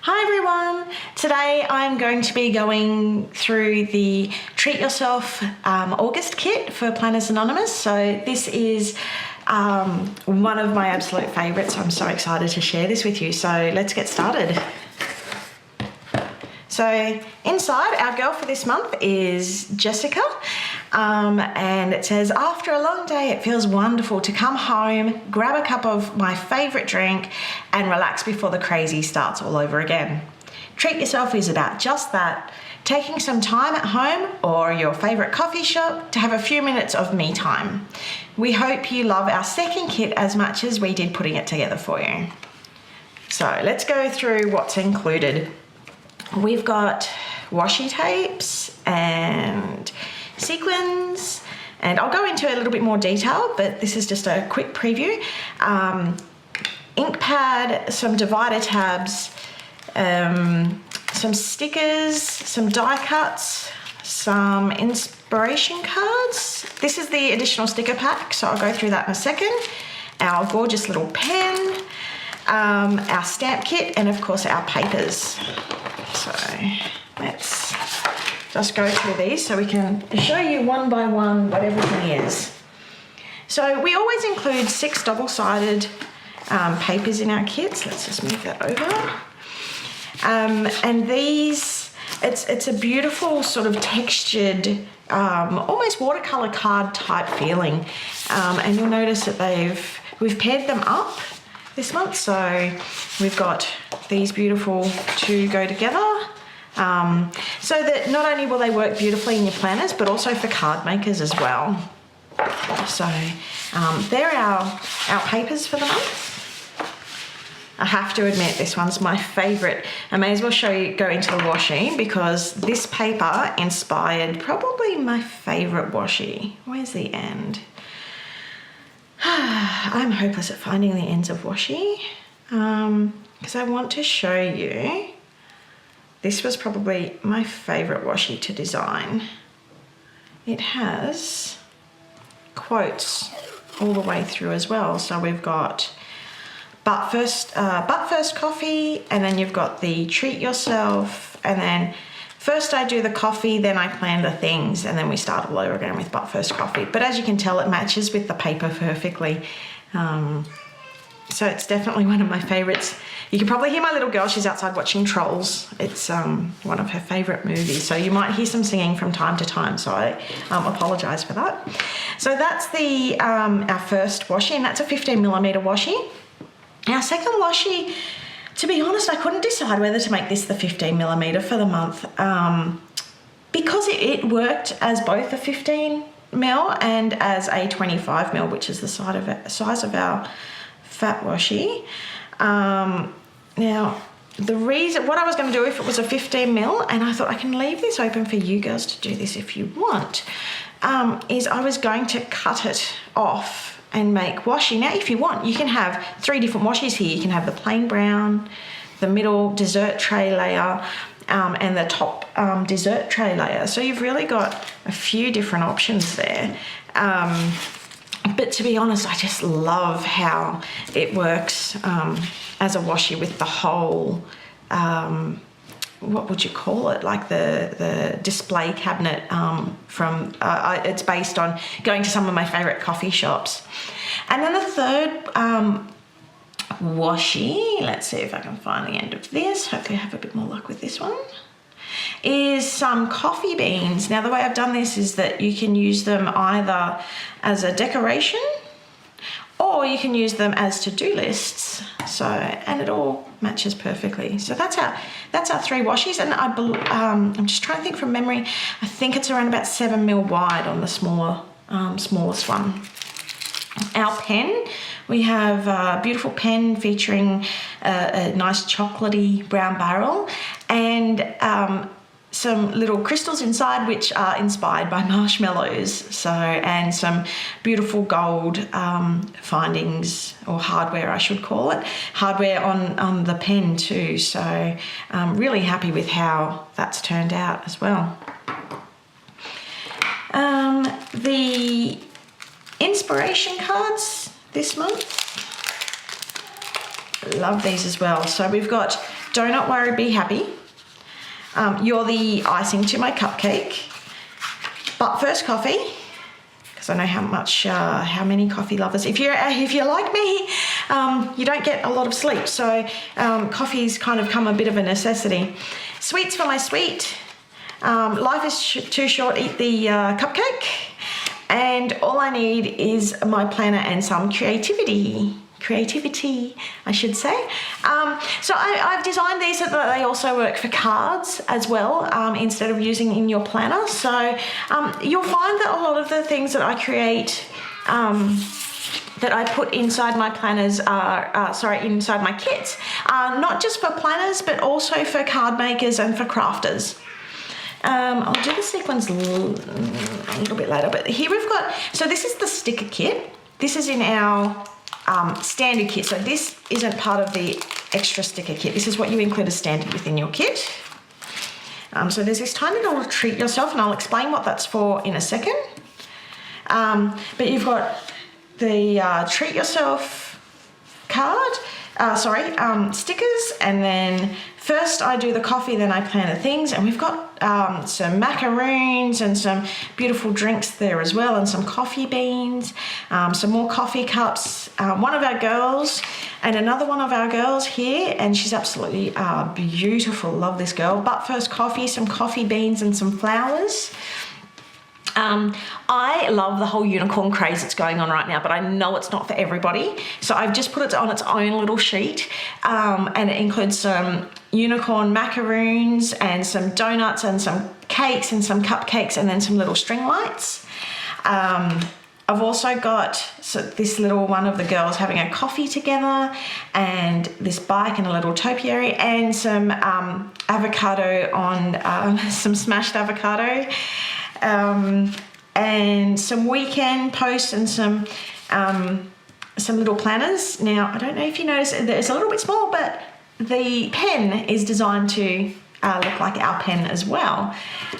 Hi everyone! Today I'm going to be going through the Treat Yourself August kit for Planners Anonymous. So this is one of my absolute favourites. I'm so excited to share this with you. So let's get started. So inside, our girl for this month is Jessica, and it says, after a long day, it feels wonderful to come home, grab a cup of my favourite drink and relax before the crazy starts all over again. Treat Yourself is about just that, taking some time at home or your favourite coffee shop to have a few minutes of me time. We hope you love our second kit as much as we did putting it together for you. So let's go through what's included. We've got washi tapes and sequins, and I'll go into a little bit more detail, but this is just a quick preview. Ink pad, some divider tabs, some stickers, some die cuts, some inspiration cards. This is the additional sticker pack, so I'll go through that in a second. Our gorgeous little pen, our stamp kit, and of course our papers. So let's just go through these so we can show you one by one what everything is. So we always include 6 double-sided papers in our kits. Let's just move that over. And these, it's a beautiful sort of textured, almost watercolor card type feeling. And you'll notice that we've paired them up this month, so we've got these beautiful to go together, so that not only will they work beautifully in your planners but also for card makers as well. So they're our papers for the month. I have to admit this one's my favorite. I may as well go into the washi because this paper inspired probably my favorite washi. Where's the end? I'm hopeless at finding the ends of washi, because I want to show you. This was probably my favorite washi to design. It has quotes all the way through as well. So we've got but first coffee, and then you've got the treat yourself, and then first I do the coffee, then I plan the things, and then we start all over again with but first coffee. But as you can tell, it matches with the paper perfectly. So it's definitely one of my favorites. You can probably hear my little girl, she's outside watching Trolls. It's one of her favorite movies. So you might hear some singing from time to time, so I apologize for that. So that's our first washi, and that's a 15mm washi. Our second washi, to be honest, I couldn't decide whether to make this the 15mm for the month, because it worked as both a 15mm and as a 25mm, which is the size of our fat washi. Now, what I was going to do if it was a 15mm, and I thought I can leave this open for you girls to do this if you want, is I was going to cut it off and make washi. Now, if you want, you can have 3 different washis here. You can have the plain brown, the middle dessert tray layer, and the top dessert tray layer. So you've really got a few different options there. But to be honest, I just love how it works as a washi with the whole, what would you call it? Like the display cabinet it's based on going to some of my favorite coffee shops. And then the third washi, let's see if I can find the end of this. Hopefully I have a bit more luck with this one, is some coffee beans. Now, the way I've done this is that you can use them either as a decoration or you can use them as to-do lists. So, and it all matches perfectly. So that's our 3 washis, and I'm just trying to think from memory. I think it's around about 7mm wide on the smallest one. Our pen, we have a beautiful pen featuring a nice chocolatey brown barrel, and some little crystals inside which are inspired by marshmallows. So, and some beautiful gold findings, or hardware I should call it, hardware on the pen too. So I'm really happy with how that's turned out as well. The inspiration cards this month, love these as well. So we've got do not worry, be happy. You're the icing to my cupcake. But first coffee, because I know how many coffee lovers. If you're like me, you don't get a lot of sleep, so coffee's kind of come a bit of a necessity. Sweets for my sweet. Life is too short. Eat the cupcake, and all I need is my planner and some creativity, I should say. So I've designed these so that they also work for cards as well, instead of using in your planner. So you'll find that a lot of the things that I create, that I put inside my planners inside my kits, are not just for planners, but also for card makers and for crafters. I'll do the sequins a little bit later, but here we've got, so this is the sticker kit. This is in our standard kit, so this isn't part of the extra sticker kit. This is what you include as standard within your kit. So there's this tiny little treat yourself, and I'll explain what that's for in a second. But you've got the treat yourself card, stickers, and then first I do the coffee, then I plan the things, and we've got some macaroons and some beautiful drinks there as well, and some coffee beans, some more coffee cups. One of our girls and another one of our girls here, and she's absolutely beautiful, love this girl. But first coffee, some coffee beans and some flowers. I love the whole unicorn craze that's going on right now, but I know it's not for everybody. So I've just put it on its own little sheet, and it includes some unicorn macaroons and some donuts and some cakes and some cupcakes and then some little string lights. I've also got this little one of the girls having a coffee together, and this bike and a little topiary, and some avocado on some smashed avocado. And some weekend posts and some little planners. Now, I don't know if you notice, it's a little bit small, but the pen is designed to look like our pen as well.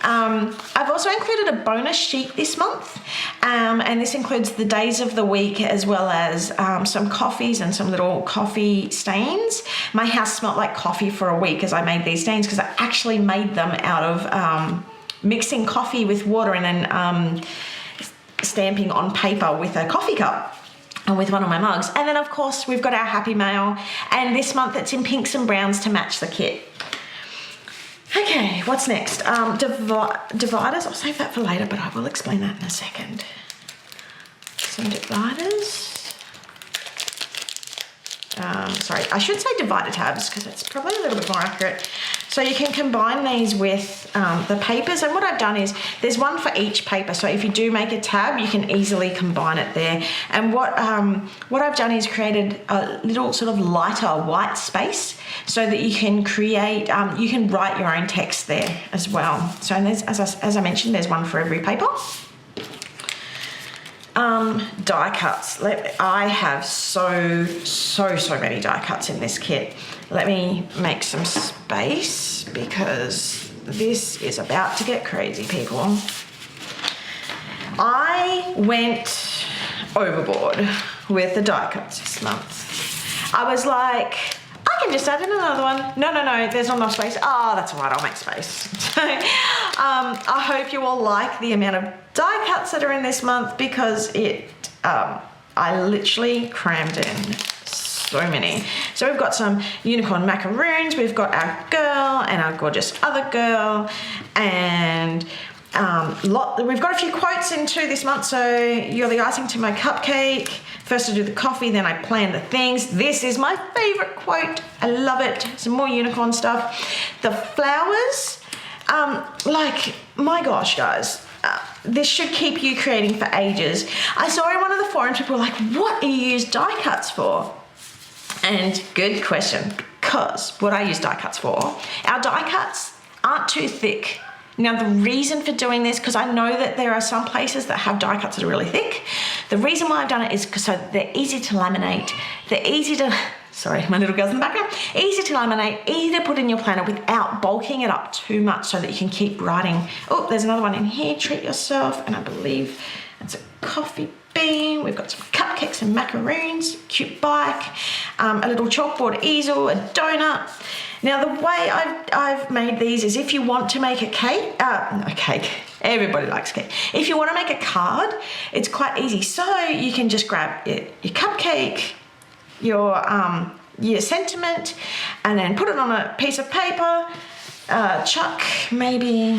I've also included a bonus sheet this month, and this includes the days of the week as well as some coffees and some little coffee stains. My house smelled like coffee for a week as I made these stains, because I actually made them out of mixing coffee with water and then stamping on paper with a coffee cup and with one of my mugs. And then of course we've got our happy mail, and this month it's in pinks and browns to match the kit. Okay, what's next? Dividers, I'll save that for later, but I will explain that in a second. Some dividers. Sorry, I should say divider tabs because it's probably a little bit more accurate. So you can combine these with the papers, and what I've done is there's one for each paper, so if you do make a tab you can easily combine it there. And what I've done is created a little sort of lighter white space so that you can create, you can write your own text there as well. So there's, as I mentioned, there's one for every paper. Die cuts. I have so many die cuts in this kit. Let me make some space because this is about to get crazy, people. I went overboard with the die cuts this month. I was like, I can just add in another one. No, there's not enough space. Oh, that's all right, I'll make space. So I hope you all like the amount of die cuts that are in this month, because I literally crammed in so many. So we've got some unicorn macaroons, we've got our girl and our gorgeous other girl, and we've got a few quotes into this month. So you're the icing to my cupcake. First I do the coffee, then I plan the things. This is my favorite quote. I love it. Some more unicorn stuff. The flowers, like, my gosh, guys, this should keep you creating for ages. I saw in one of the forums people were like, what do you use die cuts for? And good question, because what I use die cuts for, our die cuts aren't too thick. Now the reason for doing this, because I know that there are some places that have die cuts that are really thick. The reason why I've done it is because so they're easy to laminate. They're easy to, sorry, my little girl's in the background. Easy to laminate, easy to put in your planner without bulking it up too much so that you can keep writing. Oh, there's another one in here, treat yourself, and I believe it's a coffee bean. We've got some cupcakes and macaroons, cute bike, a little chalkboard easel, a donut. Now the way I've made these is if you want to make a cake, everybody likes cake. If you want to make a card, it's quite easy. So you can just grab your cupcake, your sentiment, and then put it on a piece of paper, chuck maybe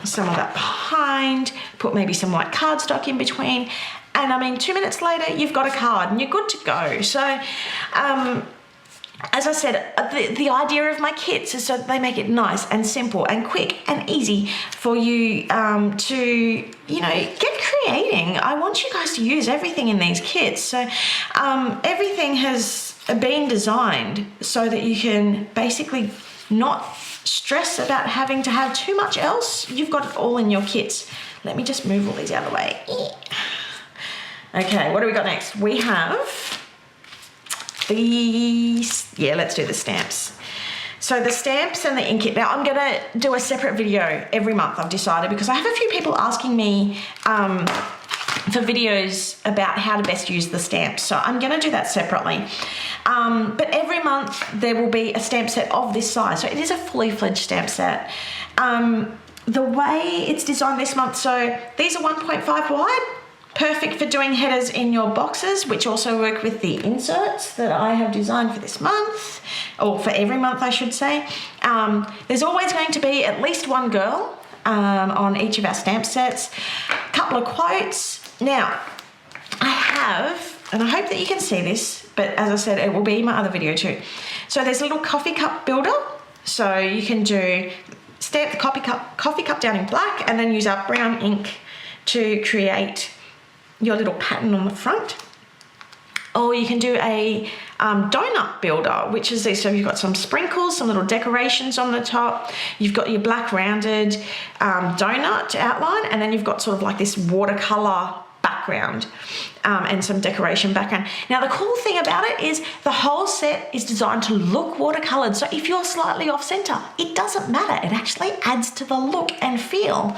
some of that behind, put maybe some white cardstock in between, and I mean 2 minutes later you've got a card and you're good to go. So as I said, the idea of my kits is so that they make it nice and simple and quick and easy for you to, get creating. I want you guys to use everything in these kits. So everything has been designed so that you can basically not stress about having to have too much else. You've got it all in your kits. Let me just move all these out of the way. Okay, what do we got next? We have these, let's do the stamps. So the stamps and the ink kit. Now I'm gonna do a separate video every month, I've decided, because I have a few people asking me for videos about how to best use the stamps. So I'm gonna do that separately. But every month there will be a stamp set of this size. So it is a fully fledged stamp set. The way it's designed this month, so these are 1.5 wide. Perfect for doing headers in your boxes, which also work with the inserts that I have designed for this month, or for every month I should say. There's always going to be at least one girl on each of our stamp sets. A couple of quotes. Now, I have, and I hope that you can see this, but as I said, it will be my other video too. So there's a little coffee cup builder. So you can stamp the coffee cup down in black and then use our brown ink to create your little pattern on the front. Or you can do a donut builder, which is this. So you've got some sprinkles, some little decorations on the top. You've got your black rounded donut outline, and then you've got sort of like this watercolor background and some decoration background. Now the cool thing about it is the whole set is designed to look watercolored. So if you're slightly off center, it doesn't matter. It actually adds to the look and feel.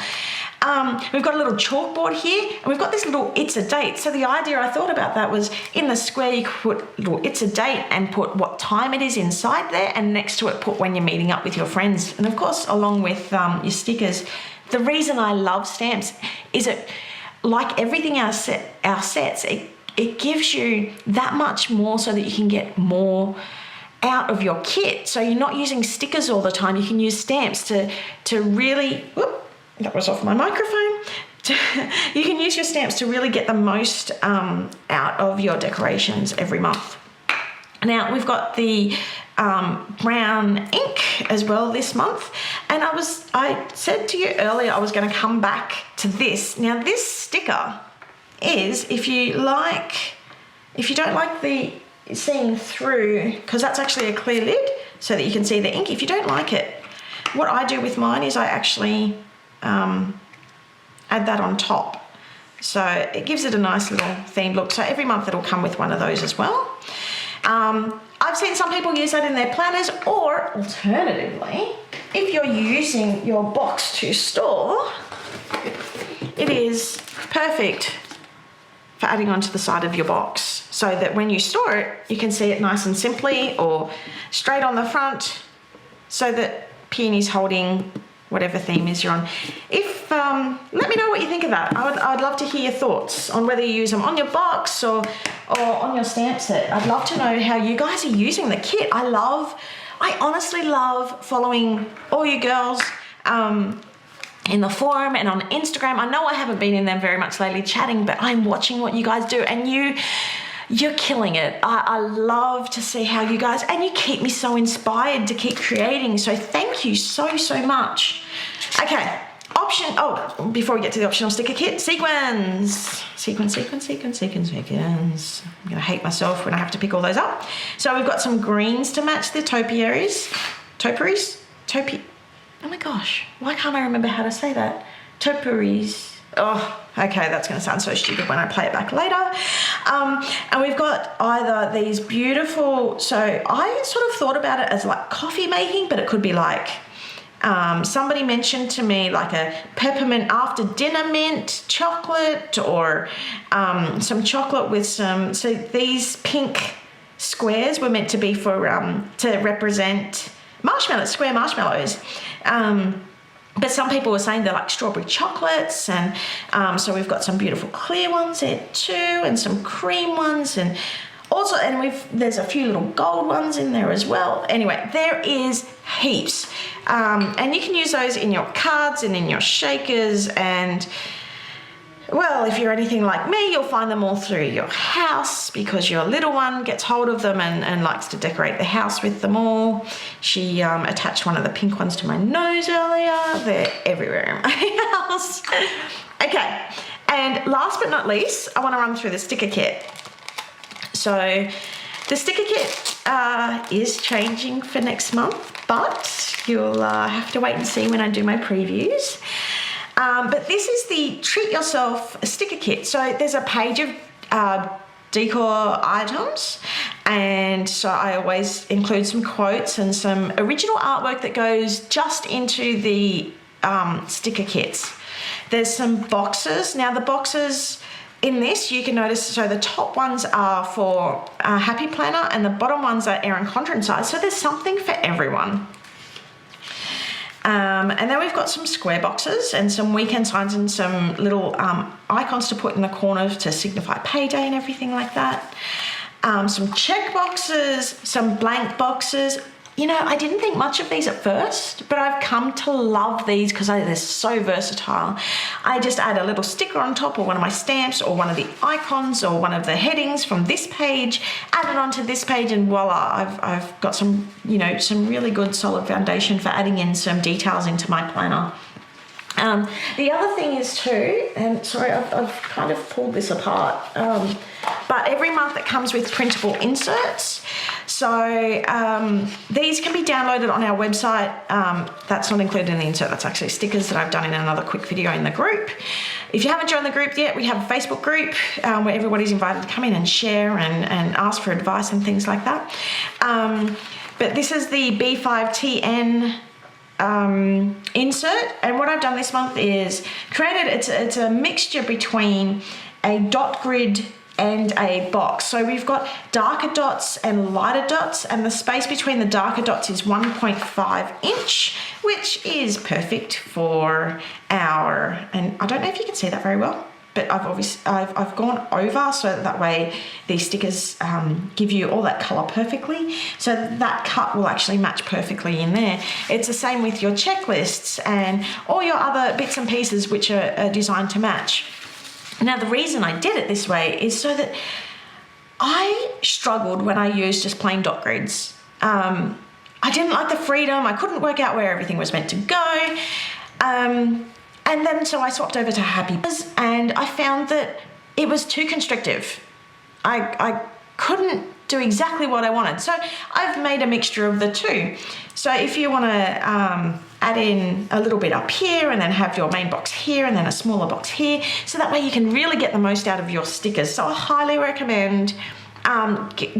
We've got a little chalkboard here, and we've got this little "it's a date." So the idea I thought about that was in the square you could put little "it's a date" and put what time it is inside there, and next to it put when you're meeting up with your friends, and of course along with your stickers. The reason I love stamps is it, like everything our sets, it gives you that much more so that you can get more out of your kit. So you're not using stickers all the time. You can use stamps to really, whoop, that was off my microphone. You can use your stamps to really get the most out of your decorations every month. Now we've got the brown ink as well this month, and I said to you earlier I was going to come back to this. Now this sticker is, if you don't like the seeing through, because that's actually a clear lid so that you can see the ink. If you don't like it, what I do with mine is I actually add that on top, so it gives it a nice little themed look. So every month it'll come with one of those as well. I've seen some people use that in their planners, or alternatively, if you're using your box to store, it is perfect for adding onto the side of your box, so that when you store it, you can see it nice and simply, or straight on the front, so that Peony's holding whatever theme is you're on. Let me know what you think of that. I'd love to hear your thoughts on whether you use them on your box or on your stamp set. I'd love to know how you guys are using the kit. I honestly love following all you girls in the forum and on Instagram. I know I haven't been in them very much lately chatting, but I'm watching what you guys do, and you're killing it. I love to see how you guys, and you keep me so inspired to keep creating. So thank you so much. Okay, before we get to the optional sticker kit, sequins. Sequins. I'm gonna hate myself when I have to pick all those up. So we've got some greens to match the topiaries. Oh my gosh, why can't I remember how to say that? Topiaries. Oh, okay, that's going to sound so stupid when I play it back later. And we've got either these beautiful, so I sort of thought about it as like coffee making, but it could be like, somebody mentioned to me like a peppermint after dinner mint chocolate, or some chocolate with so these pink squares were meant to be for to represent marshmallows, square marshmallows. But some people were saying they're like strawberry chocolates, and so we've got some beautiful clear ones there too, and some cream ones, and also, and there's a few little gold ones in there as well. Anyway, there is heaps, and you can use those in your cards and in your shakers, and well, if you're anything like me, you'll find them all through your house because your little one gets hold of them and likes to decorate the house with them all. She attached one of the pink ones to my nose earlier. They're everywhere in my house. Okay, and last but not least, I want to run through the sticker kit. So the sticker kit is changing for next month, but you'll have to wait and see when I do my previews. But this is the Treat Yourself sticker kit. So there's a page of decor items, and so I always include some quotes and some original artwork that goes just into the sticker kits. There's some boxes. Now the boxes in this, you can notice, so the top ones are for Happy Planner and the bottom ones are Erin Condren size. So there's something for everyone. And then we've got some square boxes and some weekend signs and some little icons to put in the corner to signify payday and everything like that. Some check boxes, some blank boxes. You know, I didn't think much of these at first, but I've come to love these because they're so versatile. I just add a little sticker on top, or one of my stamps, or one of the icons, or one of the headings from this page, add it onto this page, and voila, I've got some, you know, some really good solid foundation for adding in some details into my planner. The other thing is too, and sorry, I've kind of pulled this apart, but every month it comes with printable inserts. So these can be downloaded on our website. That's not included in the insert. That's actually stickers that I've done in another quick video in the group. If you haven't joined the group yet, we have a Facebook group where everybody's invited to come in and share and ask for advice and things like that. But this is the B5TN insert, and what I've done this month is created, it's a mixture between a dot grid and a box. So we've got darker dots and lighter dots, and the space between the darker dots is 1.5 inch, which is perfect for our, and I don't know if you can see that very well, but I've gone over so that way these stickers give you all that color perfectly, so that cut will actually match perfectly in there. It's the same with your checklists and all your other bits and pieces which are designed to match. Now the reason I did it this way is so that I struggled when I used just plain dot grids. I didn't like the freedom. I couldn't work out where everything was meant to go. And then so I swapped over to Happy, and I found that it was too constrictive. I couldn't do exactly what I wanted. So I've made a mixture of the two. So if you want to add in a little bit up here and then have your main box here and then a smaller box here, so that way you can really get the most out of your stickers. So I highly recommend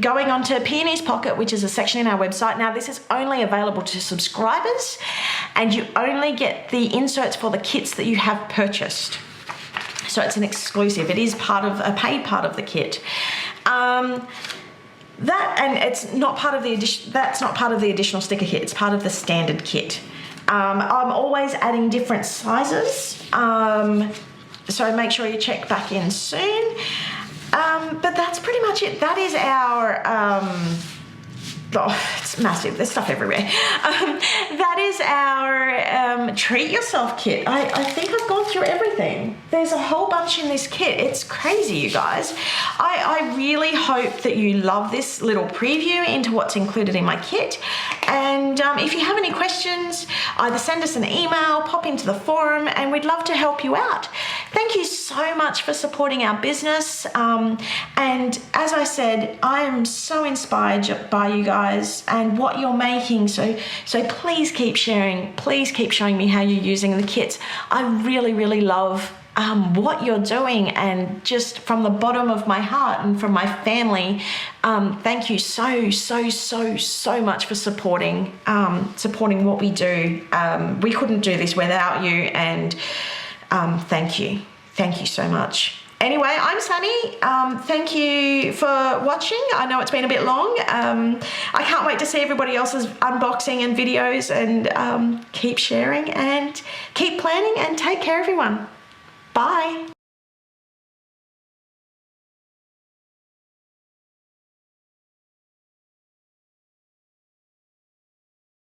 going onto Peony's Pocket, which is a section in our website. Now this is only available to subscribers, and you only get the inserts for the kits that you have purchased. So it's an exclusive. It is part of a paid part of the kit. That, and it's not part of the addition, that's not part of the additional sticker kit, it's part of the standard kit. I'm always adding different sizes, so make sure you check back in soon. But that's pretty much it. That is our, oh, it's massive, there's stuff everywhere. That is our Treat Yourself kit. I think I've gone through everything. There's a whole bunch in this kit. It's crazy, you guys. I really hope that you love this little preview into what's included in my kit. And if you have any questions, either send us an email, pop into the forum, and we'd love to help you out. Thank you so much for supporting our business. And as I said, I am so inspired by you guys and what you're making. So please keep sharing. Please keep showing me how you're using the kits. I really, really love what you're doing, and just from the bottom of my heart and from my family, thank you so much for supporting what we do. We couldn't do this without you, and thank you so much. Anyway, I'm Sunny. Thank you for watching. I know it's been a bit long. I can't wait to see everybody else's unboxing and videos, and keep sharing and keep planning, and take care, everyone. Bye.